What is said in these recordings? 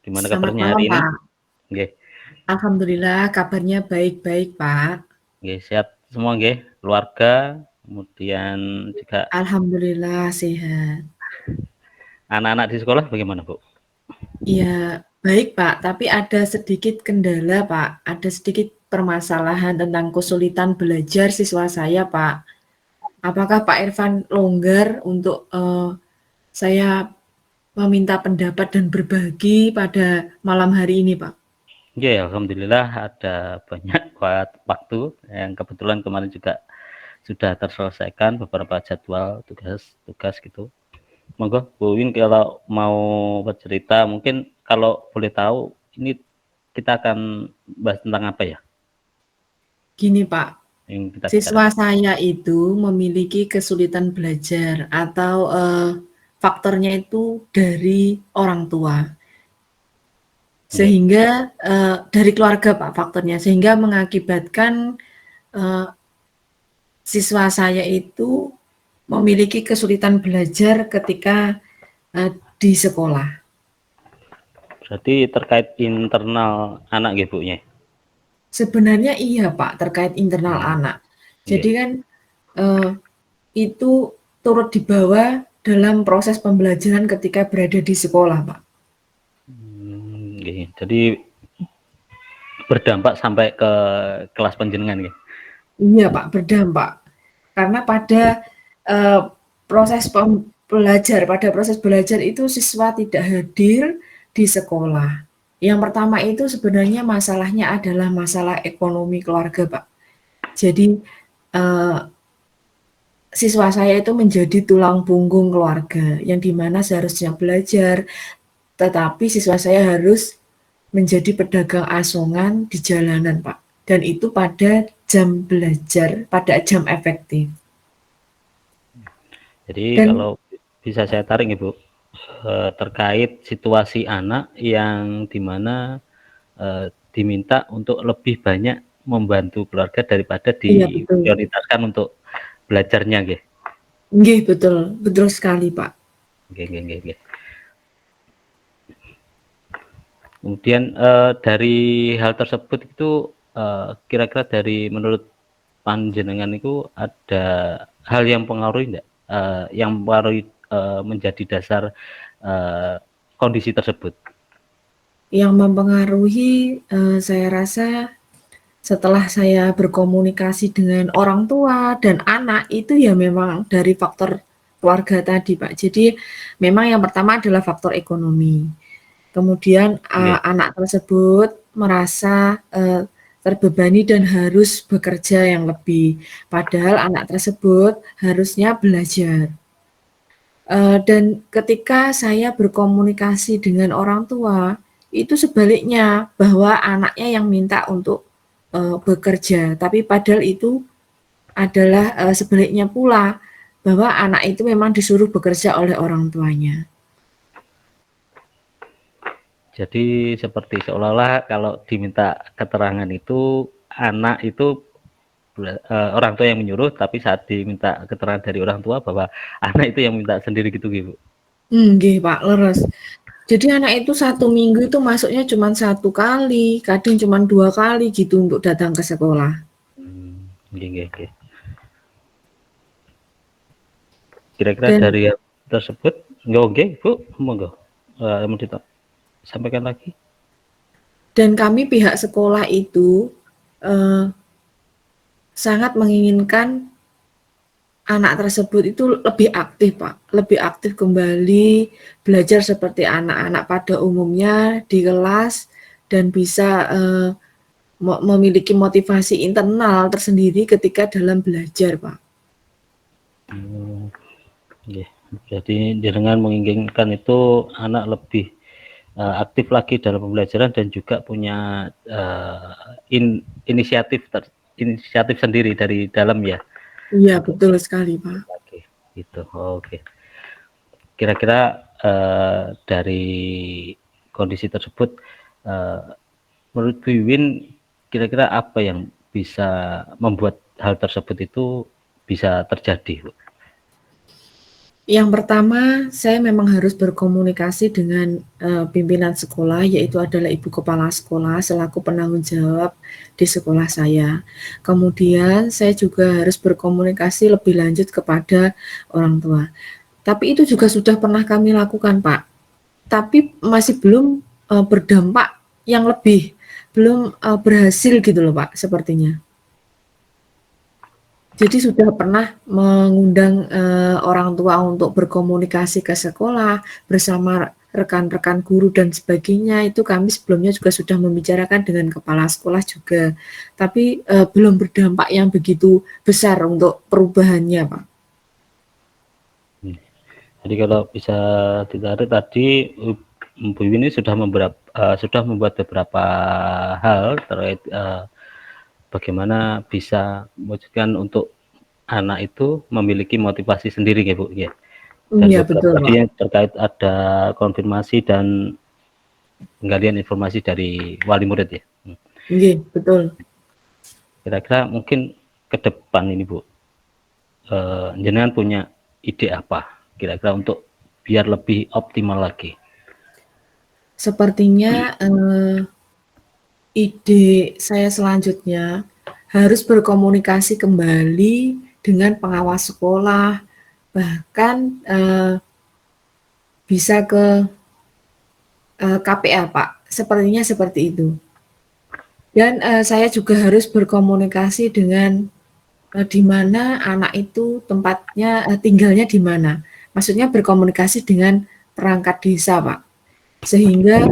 Gimana Selamat kabarnya malam, hari ini? Pak. Nggih, Alhamdulillah kabarnya baik-baik, Pak. nggih sehat semua nggih, keluarga, kemudian juga Alhamdulillah sehat. anak-anak di sekolah bagaimana, Bu? Ya, baik, Pak, tapi ada sedikit kendala, Pak. Ada sedikit permasalahan tentang kesulitan belajar siswa saya, Pak. Apakah Pak Irfan longgar untuk saya meminta pendapat dan berbagi pada malam hari ini, Pak? Nggih, alhamdulillah ada banyak waktu yang kebetulan kemarin juga sudah terselesaikan beberapa jadwal tugas-tugas gitu. Monggo Bu Win kalau mau bercerita, mungkin kalau boleh tahu ini kita akan bahas tentang apa ya Gini, Pak, yang kita siswa bicarakan? saya itu memiliki kesulitan belajar atau faktornya itu dari orang tua. Nggih, Sehingga dari keluarga Pak faktornya, sehingga mengakibatkan eee, siswa saya itu memiliki kesulitan belajar ketika di sekolah. berarti terkait internal anak nggih, Bu, nya? Sebenarnya iya Pak, terkait internal anak. Jadi Nggih. kan eee, itu turut dibawa dalam proses pembelajaran ketika berada di sekolah Pak. Nggih. Jadi berdampak sampai ke kelas panjenengan nggih? Iya Pak, berdampak. Karena pada uh, pada proses belajar itu siswa tidak hadir di sekolah. Yang pertama itu sebenarnya masalahnya adalah masalah ekonomi keluarga, Pak. Jadi uh, siswa saya itu menjadi tulang punggung keluarga, yang dimana seharusnya belajar, tetapi siswa saya harus menjadi pedagang asongan di jalanan, Pak. Dan itu pada jam belajar, pada jam efektif. Jadi Dan kalau bisa saya tarik Ibu, terkait situasi anak yang dimana diminta untuk lebih banyak membantu keluarga daripada iya betul. diprioritaskan untuk belajarnya nggih? Nggih, betul, betul sekali, Pak. Nggih nggih nggih nggih. Kemudian, dari hal tersebut itu, kira-kira dari menurut panjenengan itu ada hal yang pengaruhi enggak, yang mempengaruhi, menjadi dasar, eee, kondisi tersebut? Yang mempengaruhi, saya rasa setelah saya berkomunikasi dengan orang tua dan anak, itu ya memang dari faktor keluarga tadi, Pak. Jadi memang yang pertama adalah faktor ekonomi. Kemudian, Nggih. anak tersebut merasa, terbebani dan harus bekerja yang lebih, padahal anak tersebut harusnya belajar. Dan ketika saya berkomunikasi dengan orang tua, itu sebaliknya, bahwa anaknya yang minta untuk, bekerja, tapi padahal itu adalah, sebaliknya pula, bahwa anak itu memang disuruh bekerja oleh orang tuanya. Jadi seperti seolah-olah kalau diminta keterangan itu, anak itu orang tua yang menyuruh, tapi saat diminta keterangan dari orang tua bahwa anak itu yang minta sendiri gitu, Bu? Nggih, Pak, leres. Jadi anak itu 1 minggu itu masuknya cuma 1 kali, kadang cuma 2 kali gitu untuk datang ke sekolah. Nggih nggih nggih. Kira-kira Dan dari hal tersebut nggih, Bu, monggo, mau sampaikan lagi? dan kami pihak sekolah itu, eee, sangat menginginkan anak tersebut itu lebih aktif, Pak, lebih aktif kembali, belajar seperti anak-anak pada umumnya di kelas dan bisa, memiliki motivasi internal tersendiri ketika dalam belajar, Pak. Nggih. Jadi jenengan menginginkan itu anak lebih, aktif lagi dalam pembelajaran dan juga punya, inisiatif inisiatif sendiri dari dalam ya, Iya, untuk betul sekali, Pak. lagi, gitu. Oke. Kira-kira, dari kondisi tersebut, eee, menurut Bu Wiwin kira-kira apa yang bisa membuat hal tersebut itu bisa terjadi, Bu? Yang pertama, saya memang harus berkomunikasi dengan pimpinan sekolah, yaitu adalah ibu kepala sekolah selaku penanggung jawab di sekolah saya. Kemudian saya juga harus berkomunikasi lebih lanjut kepada orang tua. Tapi itu juga sudah pernah kami lakukan, Pak. Tapi masih belum berdampak yang lebih, belum berhasil gitu loh, Pak, sepertinya. Jadi sudah pernah mengundang orang tua untuk berkomunikasi ke sekolah bersama rekan-rekan guru dan sebagainya. Itu kami sebelumnya juga sudah membicarakan dengan kepala sekolah juga. Tapi belum berdampak yang begitu besar untuk perubahannya, Pak. Jadi kalau bisa ditarik tadi, Bu ini sudah membuat beberapa hal terkait bagaimana bisa mewujudkan untuk anak itu memiliki motivasi sendiri ya Bu ya. Dan Iya beberapa betul, tadi Pak. yang terkait ada konfirmasi dan penggalian informasi dari wali murid ya. Iya betul. Kira-kira mungkin ke depan ini Bu, jenengan punya ide apa kira-kira untuk biar lebih optimal lagi? Sepertinya ide saya selanjutnya harus berkomunikasi kembali dengan pengawas sekolah, bahkan bisa ke KPA, Pak. Sepertinya seperti itu. Dan saya juga harus berkomunikasi dengan di mana anak itu tempatnya tinggalnya di mana. Maksudnya berkomunikasi dengan perangkat desa, Pak. Sehingga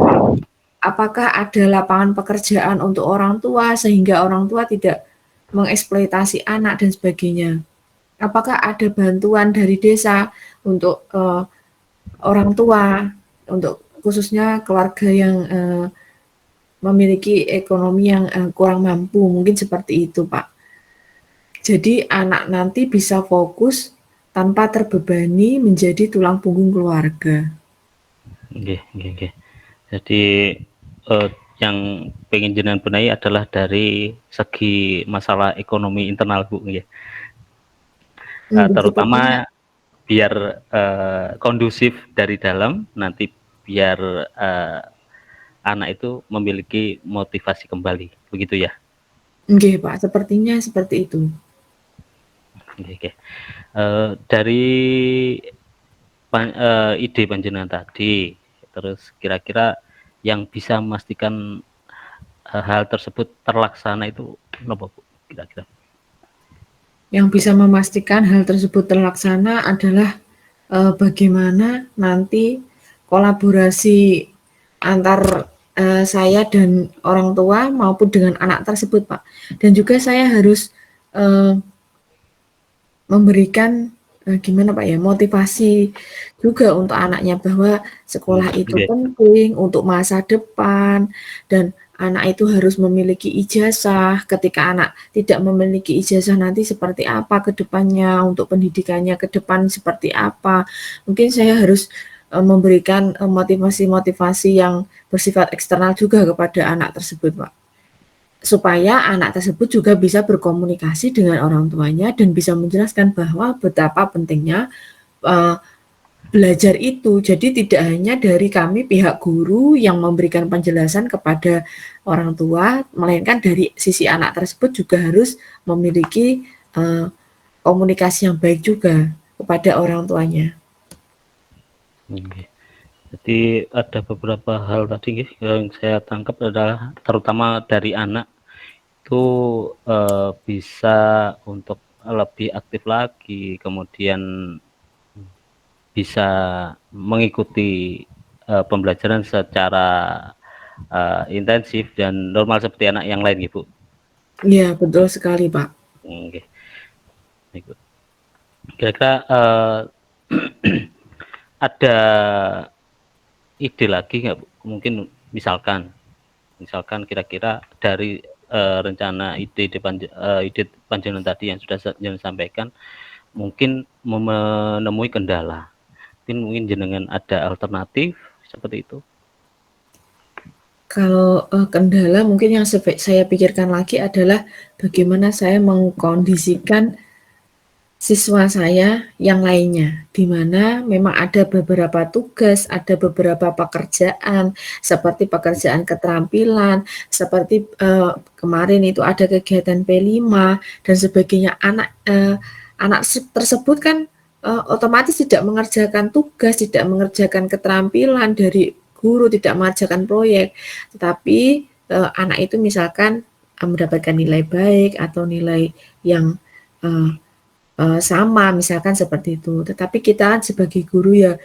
apakah ada lapangan pekerjaan untuk orang tua sehingga orang tua tidak mengeksploitasi anak dan sebagainya. Apakah ada bantuan dari desa untuk orang tua, untuk khususnya keluarga yang memiliki ekonomi yang kurang mampu, mungkin seperti itu, Pak. Jadi anak nanti bisa fokus tanpa terbebani menjadi tulang punggung keluarga. Oke. Jadi yang pengen jenengan benahi adalah dari segi masalah ekonomi internal Bu ya. Sepertinya Terutama biar kondusif dari dalam, nanti biar anak itu memiliki motivasi kembali, begitu ya? nggih, Pak, sepertinya seperti itu. Oke. Dari ide panjenengan tadi, terus kira-kira yang bisa memastikan hal tersebut terlaksana itu apa Bu kira-kira? Yang bisa memastikan hal tersebut terlaksana adalah bagaimana nanti kolaborasi antar saya dan orang tua maupun dengan anak tersebut, Pak. Dan juga saya harus memberikan gimana Pak ya, motivasi juga untuk anaknya bahwa sekolah itu Okay. penting untuk masa depan dan anak itu harus memiliki ijazah. Ketika anak tidak memiliki ijazah nanti seperti apa ke depannya, untuk pendidikannya ke depan seperti apa. Mungkin saya harus memberikan motivasi-motivasi yang bersifat eksternal juga kepada anak tersebut, Pak. Supaya anak tersebut juga bisa berkomunikasi dengan orang tuanya dan bisa menjelaskan bahwa betapa pentingnya belajar itu. Jadi tidak hanya dari kami pihak guru yang memberikan penjelasan kepada orang tua, melainkan dari sisi anak tersebut juga harus memiliki komunikasi yang baik juga kepada orang tuanya. Okay. Jadi ada beberapa hal tadi yang saya tangkap adalah terutama dari anak itu bisa untuk lebih aktif lagi, kemudian bisa mengikuti pembelajaran secara intensif dan normal seperti anak yang lain, Ibu. Iya, betul sekali, Pak. Oke. Kira-kira ada ide lagi nggak, Bu? Mungkin misalkan kira-kira dari rencana ide panjenengan tadi yang sudah jenengan sampaikan, mungkin menemui kendala. Mungkin jenengan ada alternatif seperti itu. Kalau kendala mungkin yang saya pikirkan lagi adalah bagaimana saya mengkondisikan siswa saya yang lainnya, di mana memang ada beberapa tugas, ada beberapa pekerjaan, seperti pekerjaan keterampilan, seperti kemarin itu ada kegiatan P5 dan sebagainya. Anak tersebut kan otomatis tidak mengerjakan tugas, tidak mengerjakan keterampilan dari guru, tidak mengerjakan proyek, tetapi anak itu misalkan mendapatkan nilai baik atau nilai yang sama misalkan seperti itu. Tetapi kita kan sebagai guru ya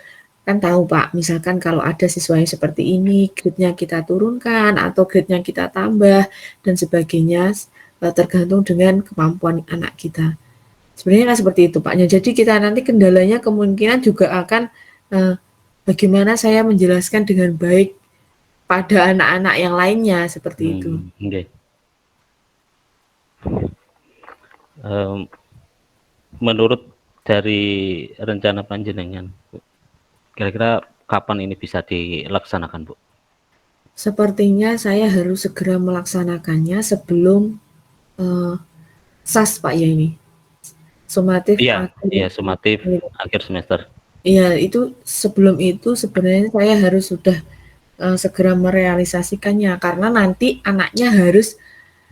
kan tahu Pak, misalkan kalau ada siswa yang seperti ini, grade-nya kita turunkan atau grade-nya kita tambah dan sebagainya, tergantung dengan kemampuan anak kita. Sebenarnya kan seperti itu Pak. Jadi kita nanti kendalanya kemungkinan juga akan bagaimana saya menjelaskan dengan baik pada anak-anak yang lainnya seperti itu. Okay. Menurut dari rencana panjenengan, kira-kira kapan ini bisa dilaksanakan, Bu? Sepertinya saya harus segera melaksanakannya sebelum SAS Pak ya ini. Sumatif sumatif akhir semester. Iya, itu sebelum itu sebenarnya saya harus sudah segera merealisasikannya karena nanti anaknya harus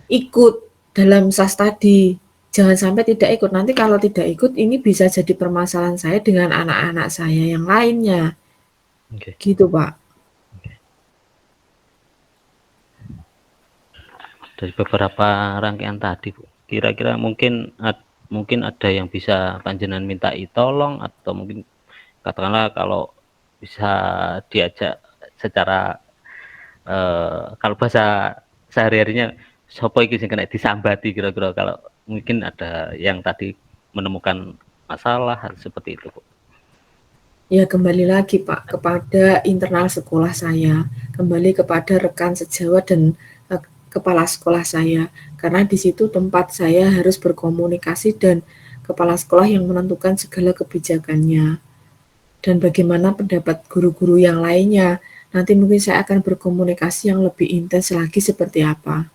ikut dalam SAS tadi. Jangan sampai tidak ikut. Nanti kalau tidak ikut ini bisa jadi permasalahan saya dengan anak-anak saya yang lainnya. Okay. Gitu, Pak. Okay. Dari beberapa rangkaian tadi, Bu, kira-kira mungkin ada yang bisa panjenengan mintai tolong atau mungkin katakanlah kalau bisa diajak secara kalau bahasa sehari-harinya sopo iki sing kena disambati, kira-kira kalau mungkin ada yang tadi menemukan masalah seperti itu, Bu. Ya kembali lagi Pak kepada internal sekolah saya, kembali kepada rekan sejawat dan kepala sekolah saya, karena di situ tempat saya harus berkomunikasi dan kepala sekolah yang menentukan segala kebijakannya. Dan bagaimana pendapat guru-guru yang lainnya, nanti mungkin saya akan berkomunikasi yang lebih intens lagi seperti apa.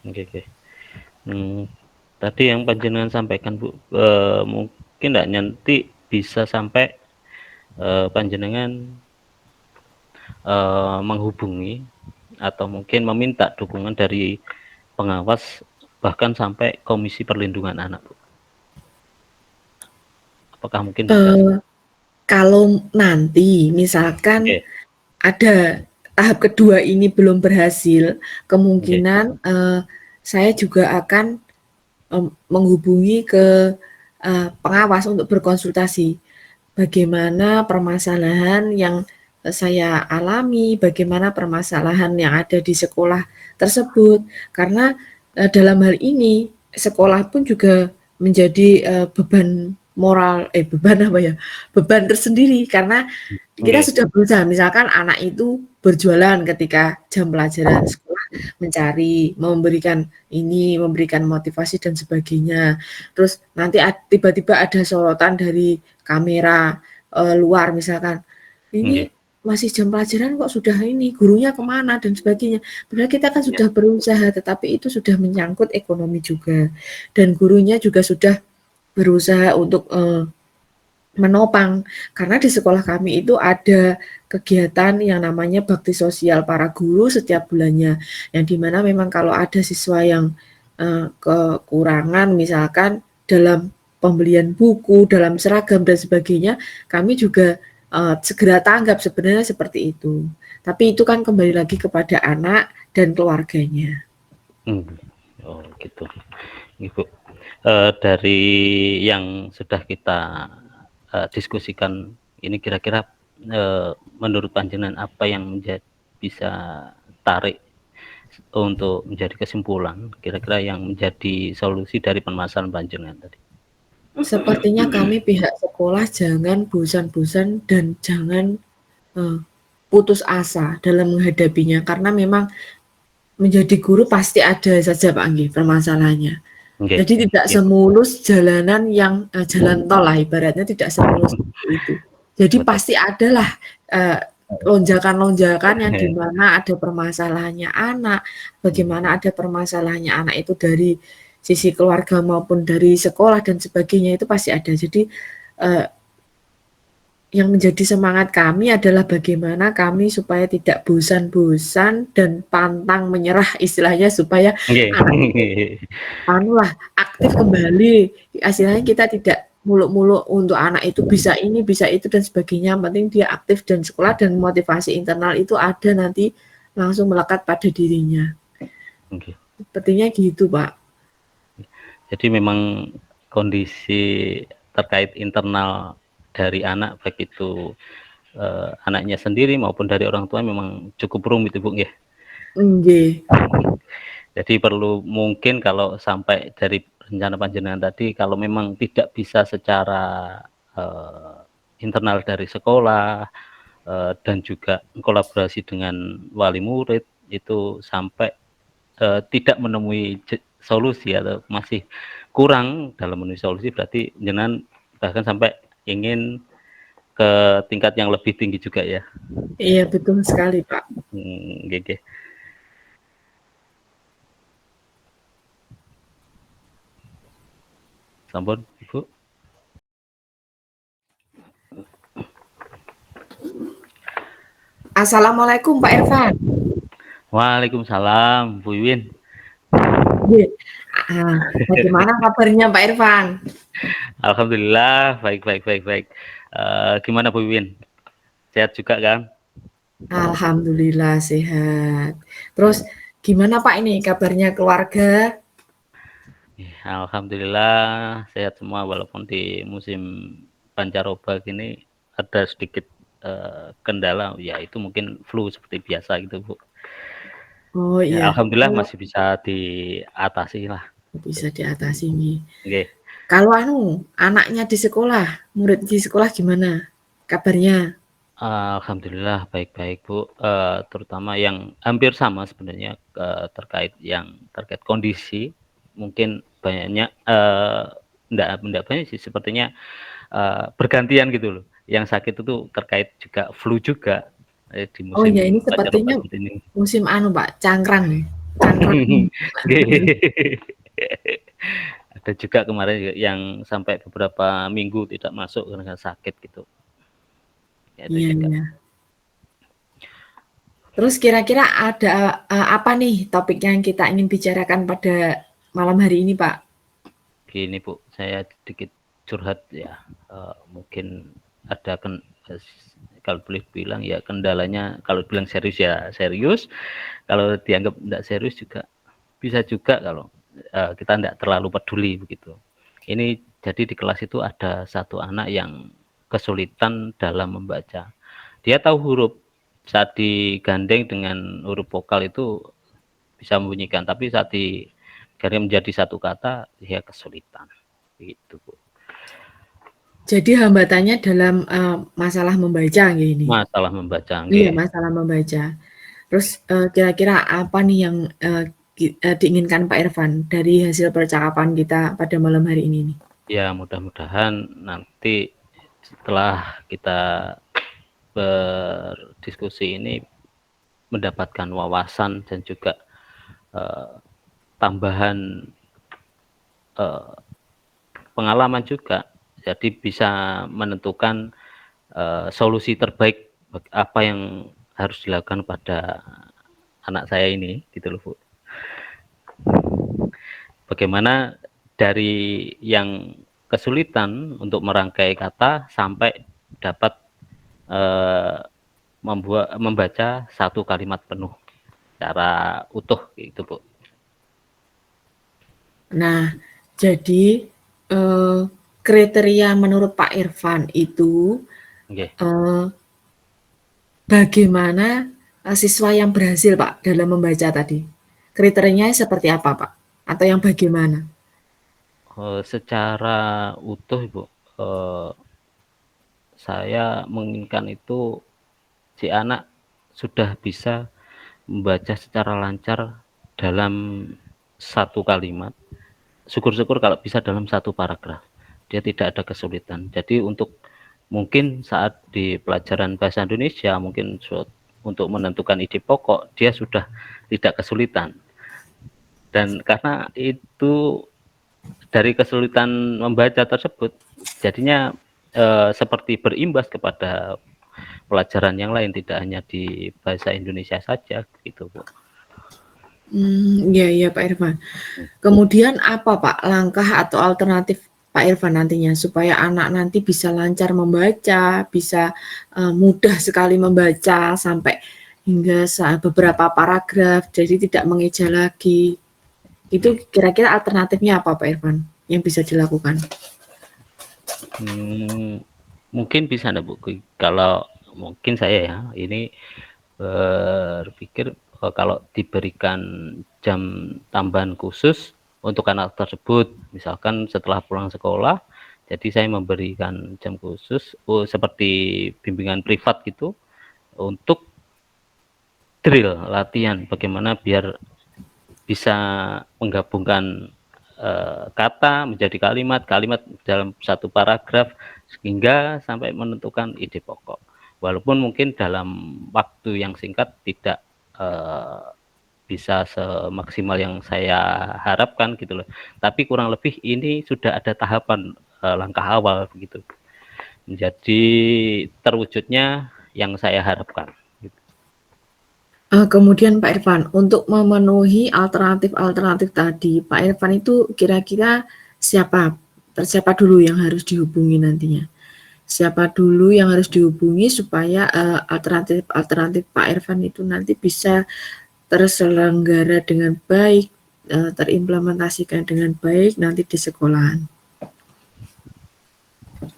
Oke. Tadi yang panjenengan sampaikan, Bu, mungkin enggak nanti bisa sampai panjenengan menghubungi atau mungkin meminta dukungan dari pengawas bahkan sampai Komisi Perlindungan Anak, Bu. Apakah mungkin bisa? Kalau nanti misalkan ada tahap kedua ini belum berhasil, kemungkinan saya juga akan menghubungi ke pengawas untuk berkonsultasi. Bagaimana permasalahan yang saya alami, bagaimana permasalahan yang ada di sekolah tersebut. Karena dalam hal ini sekolah pun juga menjadi beban moral, beban tersendiri karena kita sudah berusaha, misalkan anak itu berjualan ketika jam pelajaran sekolah, memberikan motivasi dan sebagainya. Terus nanti tiba-tiba ada sorotan dari kamera luar misalkan, ini masih jam pelajaran kok sudah ini, gurunya kemana dan sebagainya. Padahal kita kan sudah berusaha, tetapi itu sudah menyangkut ekonomi juga. Dan gurunya juga sudah berusaha untuk menopang, karena di sekolah kami itu ada kegiatan yang namanya bakti sosial para guru setiap bulannya, yang dimana memang kalau ada siswa yang kekurangan misalkan dalam pembelian buku, dalam seragam dan sebagainya, kami juga segera tanggap sebenarnya seperti itu. Tapi itu kan kembali lagi kepada anak dan keluarganya. Oh gitu, Ibu. Dari yang sudah kita diskusikan ini, kira-kira menurut panjenengan apa yang bisa tarik untuk menjadi kesimpulan, kira-kira yang menjadi solusi dari permasalahan panjenengan tadi? Sepertinya kami pihak sekolah jangan bosan-bosan dan jangan putus asa dalam menghadapinya, karena memang menjadi guru pasti ada saja Pak Anggi permasalahannya. Jadi tidak semulus jalanan yang jalan tol lah ibaratnya, tidak semulus itu. Jadi pasti adalah lonjakan-lonjakan yang dimana ada permasalahannya anak, bagaimana ada permasalahannya anak itu dari sisi keluarga maupun dari sekolah dan sebagainya itu pasti ada. Jadi yang menjadi semangat kami adalah bagaimana kami supaya tidak bosan-bosan dan pantang menyerah istilahnya supaya anak itu aktif kembali. Istilahnya kita tidak muluk-muluk untuk anak itu bisa ini, bisa itu dan sebagainya. Yang penting dia aktif dan sekolah dan motivasi internal itu ada nanti langsung melekat pada dirinya. Sepertinya gitu, Pak. Jadi memang kondisi terkait internal dari anak, baik itu anaknya sendiri maupun dari orang tua memang cukup rumit, Bu, nggih. Nggih. Jadi perlu mungkin kalau sampai dari rencana panjenengan tadi, kalau memang tidak bisa secara internal dari sekolah dan juga kolaborasi dengan wali murid itu sampai tidak menemui solusi atau masih kurang dalam menemui solusi, berarti jenengan bahkan sampai ingin ke tingkat yang lebih tinggi juga ya. Iya, betul sekali, Pak. Nggih. Sampun, Ibu. Assalamualaikum, Pak Irfan. Waalaikumsalam, Bu Iwin. Bagaimana kabarnya Pak Irfan? Alhamdulillah, baik. Gimana Bu Iwin? Sehat juga kan? Alhamdulillah sehat. Terus gimana Pak ini kabarnya keluarga? Alhamdulillah sehat semua, walaupun di musim pancaroba gini ada sedikit kendala, ya itu mungkin flu seperti biasa gitu, Bu. Oh Ya, iya. alhamdulillah masih bisa diatasi lah. Bisa diatasi nih. Oke. Kalau anaknya di sekolah, murid di sekolah gimana kabarnya? Alhamdulillah baik-baik, Bu. Terutama yang hampir sama sebenarnya terkait kondisi, mungkin banyaknya enggak banyak sih, sepertinya bergantian gitu loh. Yang sakit itu terkait juga flu juga di Oh iya, ini musim pancaroba sepertinya ini. musim Pak, cangkrang nih. Cangkrang. Ada juga kemarin yang sampai beberapa minggu tidak masuk karena sakit gitu. Ya, itu juga. Iya. Terus kira-kira ada apa nih topik yang kita ingin bicarakan pada malam hari ini, Pak? Gini, Bu, saya sedikit curhat ya. Mungkin ada kalau boleh bilang ya kendalanya, kalau bilang serius ya serius, kalau dianggap tidak serius juga bisa juga kalau kita tidak terlalu peduli begitu. Ini jadi di kelas itu ada satu anak yang kesulitan dalam membaca. Dia tahu huruf, saat digandeng dengan huruf vokal itu bisa membunyikan, tapi saat digandeng menjadi satu kata dia kesulitan. Gitu, Bu. Jadi hambatannya dalam masalah membaca ini. Masalah membaca, Iya, nggih. masalah membaca. Terus kira-kira apa nih yang diinginkan Pak Irfan dari hasil percakapan kita pada malam hari ini nih? Ya, mudah-mudahan nanti setelah kita berdiskusi ini mendapatkan wawasan dan juga tambahan pengalaman juga, jadi bisa menentukan solusi terbaik apa yang harus dilakukan pada anak saya ini, gitu loh, Bu. Bagaimana dari yang kesulitan untuk merangkai kata sampai dapat membaca satu kalimat penuh secara utuh, gitu, Bu. Nah, jadi kriteria menurut Pak Irfan itu Okay. Bagaimana siswa yang berhasil Pak dalam membaca tadi? Kriterianya seperti apa Pak? Atau yang bagaimana? Secara utuh, Bu, saya menginginkan itu si anak sudah bisa membaca secara lancar dalam satu kalimat. Syukur-syukur kalau bisa dalam satu paragraf. Dia tidak ada kesulitan. Jadi untuk mungkin saat di pelajaran bahasa Indonesia, mungkin untuk menentukan ide pokok, dia sudah tidak kesulitan. Dan karena itu dari kesulitan membaca tersebut jadinya seperti berimbas kepada pelajaran yang lain, tidak hanya di bahasa Indonesia saja gitu, Bu. Iya iya Pak Irfan. Kemudian apa Pak langkah atau alternatif Pak Irfan nantinya supaya anak nanti bisa lancar membaca, bisa mudah sekali membaca sampai hingga beberapa paragraf, jadi tidak mengeja lagi. Itu kira-kira alternatifnya apa Pak Irfan yang bisa dilakukan? Mungkin bisa enggak Bu, kalau mungkin saya ya, ini berpikir kalau diberikan jam tambahan khusus untuk anak tersebut, misalkan setelah pulang sekolah, jadi saya memberikan jam khusus seperti bimbingan privat gitu untuk drill latihan bagaimana biar bisa menggabungkan kata menjadi kalimat, kalimat dalam satu paragraf hingga sampai menentukan ide pokok. Walaupun mungkin dalam waktu yang singkat tidak bisa semaksimal yang saya harapkan gitu loh. Tapi kurang lebih ini sudah ada tahapan langkah awal begitu. Jadi terwujudnya yang saya harapkan. Kemudian Pak Irfan, untuk memenuhi alternatif-alternatif tadi, Pak Irfan itu kira-kira siapa dulu yang harus dihubungi nantinya? Siapa dulu yang harus dihubungi supaya alternatif-alternatif Pak Irfan itu nanti bisa terselenggara dengan baik, terimplementasikan dengan baik nanti di sekolahan?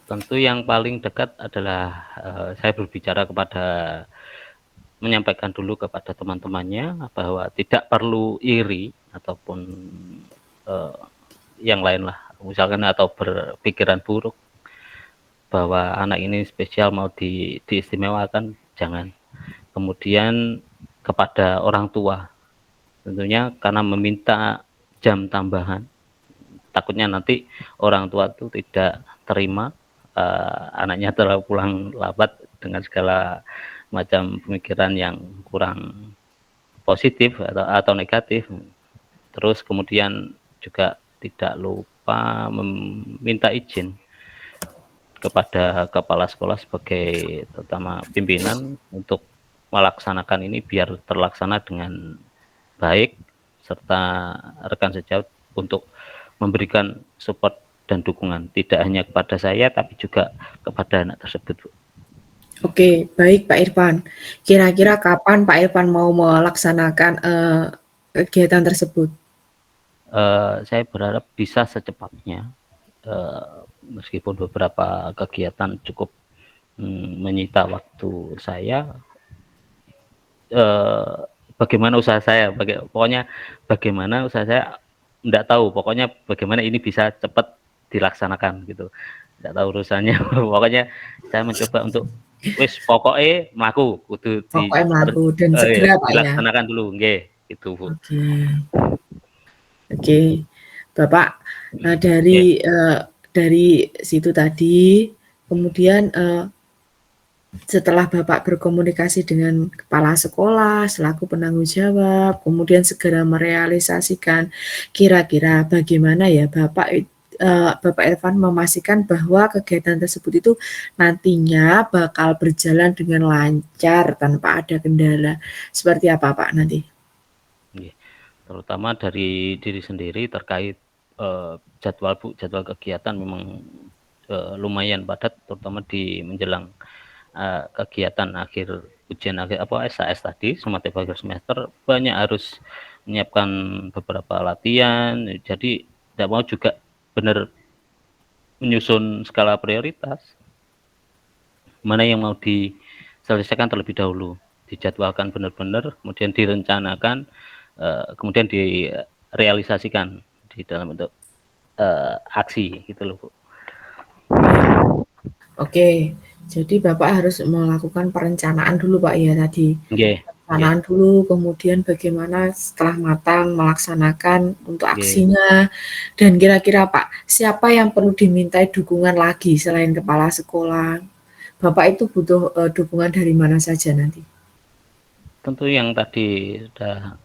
Tentu yang paling dekat adalah saya berbicara kepada menyampaikan dulu kepada teman-temannya bahwa tidak perlu iri ataupun yang lain lah, misalkan atau berpikiran buruk bahwa anak ini spesial mau diistimewakan, jangan. Kemudian kepada orang tua, tentunya karena meminta jam tambahan, takutnya nanti orang tua itu tidak terima anaknya telah pulang lambat dengan segala macam pemikiran yang kurang positif atau negatif. Terus kemudian juga tidak lupa meminta izin kepada kepala sekolah sebagai terutama pimpinan untuk melaksanakan ini biar terlaksana dengan baik, serta rekan sejawat untuk memberikan support dan dukungan tidak hanya kepada saya tapi juga kepada anak tersebut, Bu. Oke, baik Pak Irfan. Kira-kira kapan Pak Irfan mau melaksanakan kegiatan tersebut? Saya berharap bisa secepatnya, meskipun beberapa kegiatan cukup menyita waktu saya. Bagaimana usaha saya, pokoknya bagaimana usaha saya enggak tahu, pokoknya bagaimana ini bisa cepat dilaksanakan gitu. Enggak tahu urusannya, pokoknya saya mencoba untuk wis pokoknya mlaku kudu Pokoknya mlaku dan segera Pak ya? dilaksanakan dulu nggih, gitu Bu. Oke. Bapak, dari situ tadi, kemudian setelah Bapak berkomunikasi dengan kepala sekolah selaku penanggung jawab, kemudian segera merealisasikan, kira-kira bagaimana ya Bapak Irfan memastikan bahwa kegiatan tersebut itu nantinya bakal berjalan dengan lancar tanpa ada kendala. Seperti apa Pak nanti? Terutama dari diri sendiri terkait jadwal Bu, jadwal kegiatan memang lumayan padat, terutama di menjelang kegiatan akhir ujian akhir SAS tadi, sumatif akhir semester, banyak harus menyiapkan beberapa latihan, jadi tidak mau juga benar menyusun skala prioritas mana yang mau diselesaikan terlebih dahulu, dijadwalkan benar-benar, kemudian direncanakan, kemudian direalisasikan di dalam bentuk aksi gitu loh Bu. Oke, jadi Bapak harus melakukan perencanaan dulu Pak ya tadi. Perencanaan dulu, kemudian bagaimana setelah matang melaksanakan untuk aksinya, dan kira-kira Pak, siapa yang perlu dimintai dukungan lagi selain kepala sekolah? Bapak itu butuh dukungan dari mana saja nanti? Tentu yang tadi sudah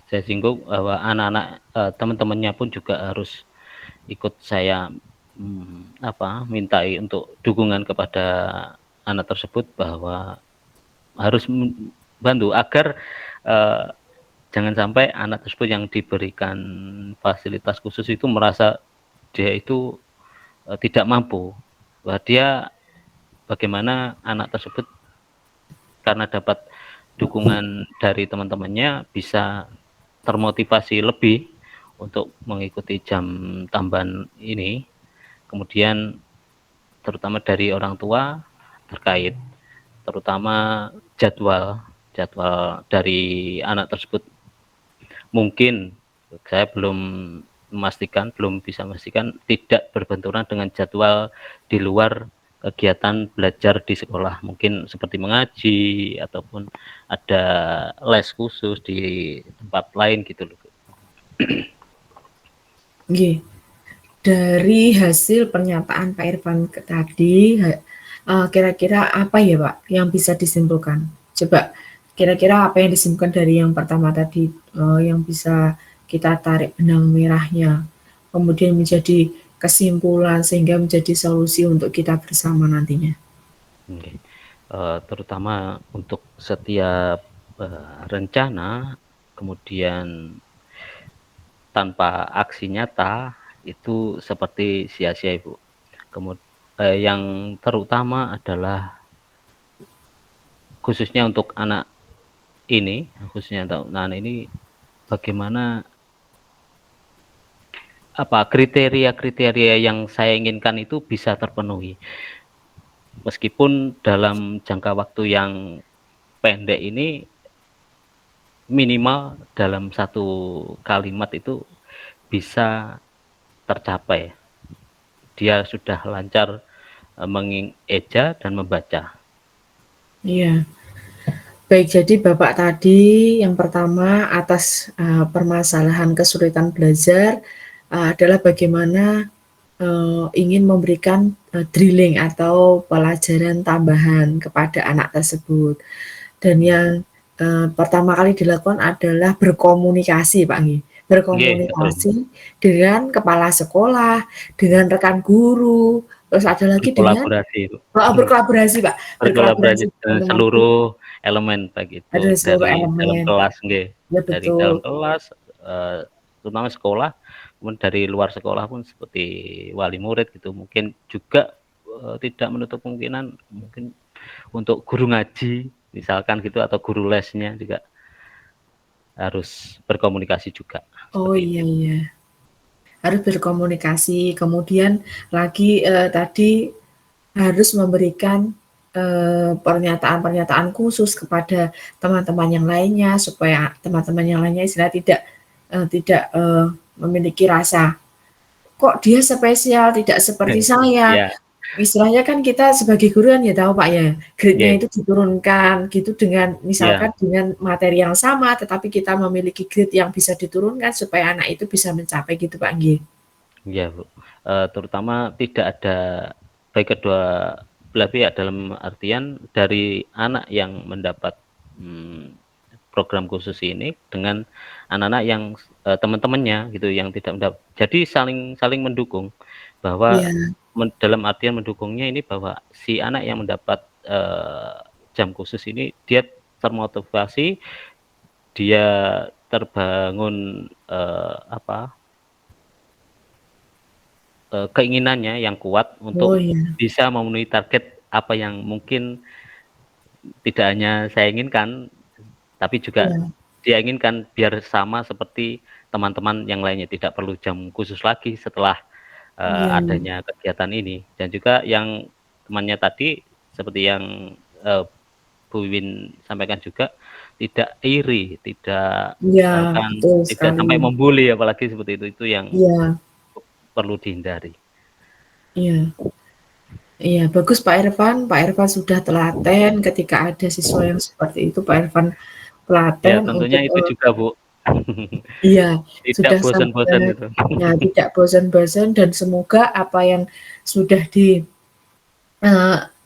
saya singgung bahwa anak-anak teman-temannya pun juga harus ikut saya mintai untuk dukungan kepada anak tersebut bahwa harus bantu agar jangan sampai anak tersebut yang diberikan fasilitas khusus itu merasa dia itu tidak mampu, bahwa dia bagaimana anak tersebut karena dapat dukungan dari teman-temannya bisa termotivasi lebih untuk mengikuti jam tambahan ini. Kemudian terutama dari orang tua terkait terutama jadwal dari anak tersebut. Mungkin saya belum bisa memastikan tidak berbenturan dengan jadwal di luar kegiatan belajar di sekolah, mungkin seperti mengaji ataupun ada les khusus di tempat lain gitu loh. Nggih. Dari hasil pernyataan Pak Irfan tadi, kira-kira apa ya Pak yang bisa disimpulkan? Coba kira-kira apa yang disimpulkan dari yang pertama tadi, yang bisa kita tarik benang merahnya, kemudian menjadi kesimpulan sehingga menjadi solusi untuk kita bersama nantinya? Oke. Terutama untuk setiap rencana, kemudian tanpa aksi nyata itu seperti sia-sia, Ibu. Yang terutama adalah khususnya untuk anak ini, bagaimana kriteria-kriteria yang saya inginkan itu bisa terpenuhi. Meskipun dalam jangka waktu yang pendek ini minimal dalam satu kalimat itu bisa tercapai. Dia sudah lancar mengeja dan membaca. Iya. Baik, jadi Bapak tadi yang pertama atas permasalahan kesulitan belajar adalah bagaimana ingin memberikan drilling atau pelajaran tambahan kepada anak tersebut. Dan yang pertama kali dilakukan adalah berkomunikasi, Pak Nggih. Berkomunikasi dengan kepala sekolah, dengan rekan guru, terus ada lagi dengan berkolaborasi, Pak. Berkolaborasi dengan seluruh elemen baik itu dari dalam kelas nggih. Ya, dari betul. dalam kelas terutama sekolah, kemudian dari luar sekolah pun seperti wali murid gitu. Mungkin juga tidak menutup kemungkinan mungkin untuk guru ngaji misalkan gitu atau guru lesnya juga harus berkomunikasi juga. Oh iya. Harus berkomunikasi, kemudian lagi tadi harus memberikan pernyataan-pernyataan khusus kepada teman-teman yang lainnya supaya teman-teman yang lainnya istilah tidak memiliki rasa kok dia spesial tidak seperti saya. Yeah. Istilahnya kan kita sebagai guru kan ya tahu Pak ya, grade-nya itu diturunkan gitu dengan misalkan dengan materi yang sama tetapi kita memiliki grade yang bisa diturunkan supaya anak itu bisa mencapai gitu Pak nggih. Iya, Bu. Terutama tidak ada baik kedua belah pihak dalam artian dari anak yang mendapat program khusus ini dengan anak-anak yang teman-temannya gitu yang tidak mendapat. Jadi saling mendukung bahwa dalam artian mendukungnya ini bahwa si anak yang mendapat jam khusus ini dia termotivasi, dia terbangun keinginannya yang kuat untuk bisa memenuhi target apa yang mungkin tidak hanya saya inginkan, tapi juga dia inginkan biar sama seperti teman-teman yang lainnya, tidak perlu jam khusus lagi setelah adanya kegiatan ini. Dan juga yang temannya tadi seperti yang Bu Wiwin sampaikan juga tidak iri, tidak sampai membuli apalagi seperti itu yang perlu dihindari. Iya, bagus Pak Irfan. Pak Irfan sudah telaten ketika ada siswa yang seperti itu, Pak Irfan telaten tentunya untuk, itu juga Bu. Iya, tidak bosan-bosan itu. Ya, tidak bosan-bosan dan semoga apa yang sudah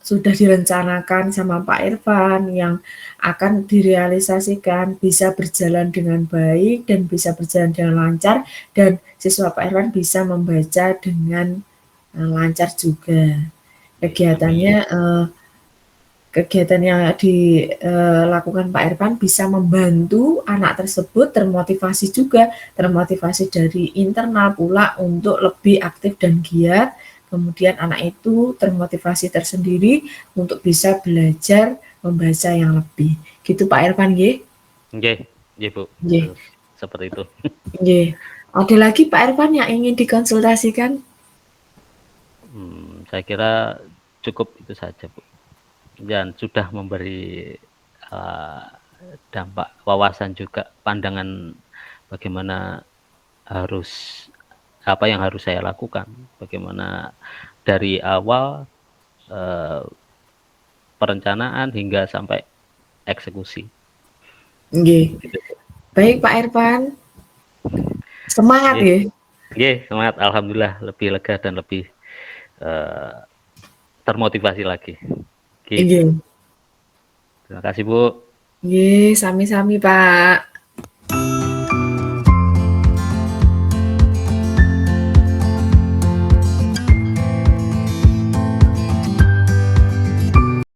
sudah direncanakan sama Pak Irfan, yang akan direalisasikan bisa berjalan dengan baik dan bisa berjalan dengan lancar, dan siswa Pak Irfan bisa membaca dengan lancar juga. Kegiatannya kegiatan yang dilakukan Pak Irfan bisa membantu anak tersebut termotivasi juga, termotivasi dari internal pula untuk lebih aktif dan giat. Kemudian anak itu termotivasi tersendiri untuk bisa belajar membaca yang lebih. Gitu Pak Irfan, nggih? Nggih, nggih Bu, Nggih. seperti itu. Nggih. Ada lagi Pak Irfan yang ingin dikonsultasikan? Saya kira cukup itu saja Bu, dan sudah memberi, dampak wawasan juga, pandangan bagaimana harus apa yang harus saya lakukan, bagaimana dari awal, eee, perencanaan hingga sampai eksekusi, Nggih. gitu Bu. Baik Pak Irfan, semangat Nggih nggih. nggih, semangat, alhamdulillah lebih lega dan lebih, eee, termotivasi lagi, gitu. Nggih. Terima kasih Bu. Nggih, sami-sami Pak.